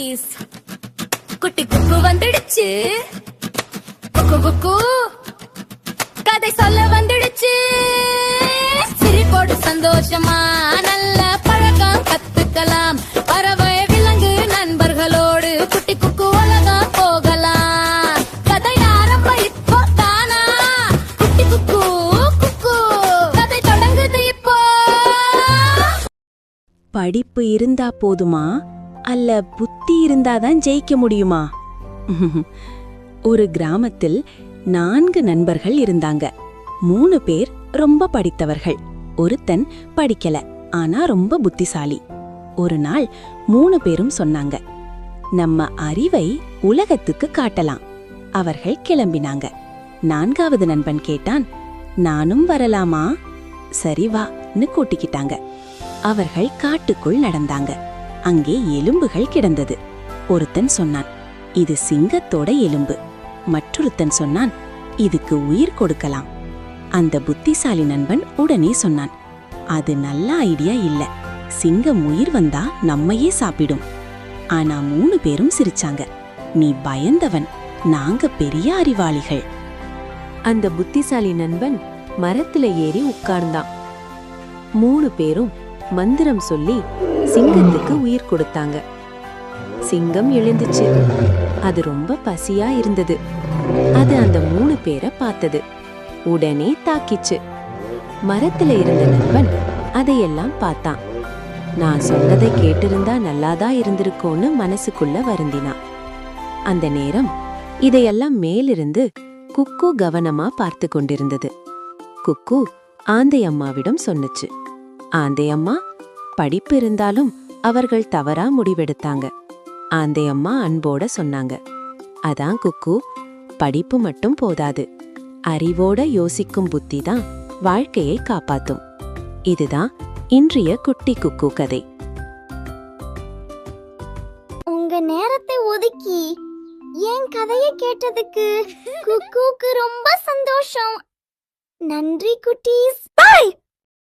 குட்டீஸ். குட்டி குக்கு வந்துடுச்சு, குக்கு குக்கு கதை சொல்ல வந்துடுச்சு. சிரிப்போடு சந்தோஷமா நல்ல பழக்கம் கத்துக்கலாம். பறவை விலங்கு நண்பர்களோடு குட்டி குக்கு உலகம் போகலாம். கதை ஆரம்பம் இப்போ தானா, குட்டி குக்கு குக்கு கதை தொடங்குது இப்போ. படிப்பு இருந்தா போதுமா அல்ல புத்தி இருந்தாதான் ஜெயிக்க முடியுமா? ஒரு கிராமத்தில் 4 நண்பர்கள் இருந்தாங்க. 3 பேர் ரொம்ப படித்தவர்கள், ஒருத்தன் படிக்கல ஆனா ரொம்ப புத்திசாலி. ஒரு நாள் 3 பேரும் சொன்னாங்க, நம்ம அறிவை உலகத்துக்கு காட்டலாம். அவர்கள் கிளம்பினாங்க. 4வது நண்பன் கேட்டான், நானும் வரலாமா? சரி வான்னு கூட்டிக்கிட்டாங்க. அவர்கள் காட்டுக்குள் நடந்தாங்க. அங்கே எலும்புகள் கிடந்தது. ஒருத்தன் சொன்னான், இது சிங்கத்தோட எலும்பு. மற்றொருத்தன் சொன்னான், இதுக்கு உயிர் கொடுக்கலாம். அந்த புத்திசாலி நண்பன் உடனே சொன்னான், அது நல்ல ஐடியா இல்ல, சிங்கம் உயிர் வந்தா நம்மையே சாப்பிடும். ஆனா 3 பேரும் சிரிச்சாங்க. நீ பயந்தவன், நாங்க பெரிய அறிவாளிகள். அந்த புத்திசாலி நண்பன் மரத்துல ஏறி உட்கார்ந்தான். 3 பேரும் மந்திரம் சொல்லி சிங்கத்துக்கு உயிர் கொடுத்தாங்க. சிங்கம் எழுந்துச்சு. அது ரொம்ப பசியா இருந்தது. அது அந்த 3 பேரை பார்த்தது. உடனே தாக்கிச்சு. மரத்துல இருந்த நண்பன் அதையெல்லாம் பார்த்தான். நான் சொன்னதை கேட்டிருந்தா நல்லாதான் இருந்திருக்கோன்னு மனசுக்குள்ள வருந்தினான். அந்த நேரம் இதையெல்லாம் மேலிருந்து குக்கு கவனமா பார்த்து கொண்டிருந்தது. குக்கு ஆந்தையம்மாவிடம் சொன்னுச்சு, ஆந்தையம்மா, படிப்பு இருந்தாலும் அவர்கள் தவறா முடிவெடுத்தாங்க. ஆந்தையம்மா அன்போட சொன்னாங்க, அதான் குக்கு, படிப்பு மட்டும் போதாது, அறிவோட யோசிக்கும் புத்தி தான் வாழ்க்கையை காப்பாத்தும். இதுதான் இன்றைய குட்டி குக்கு கதை. உங்க நேரத்தை ஒதுக்கி என் கதையை கேட்டதுக்கு குக்குக்கு ரொம்ப சந்தோஷம். நன்றி குட்டீஸ். பை.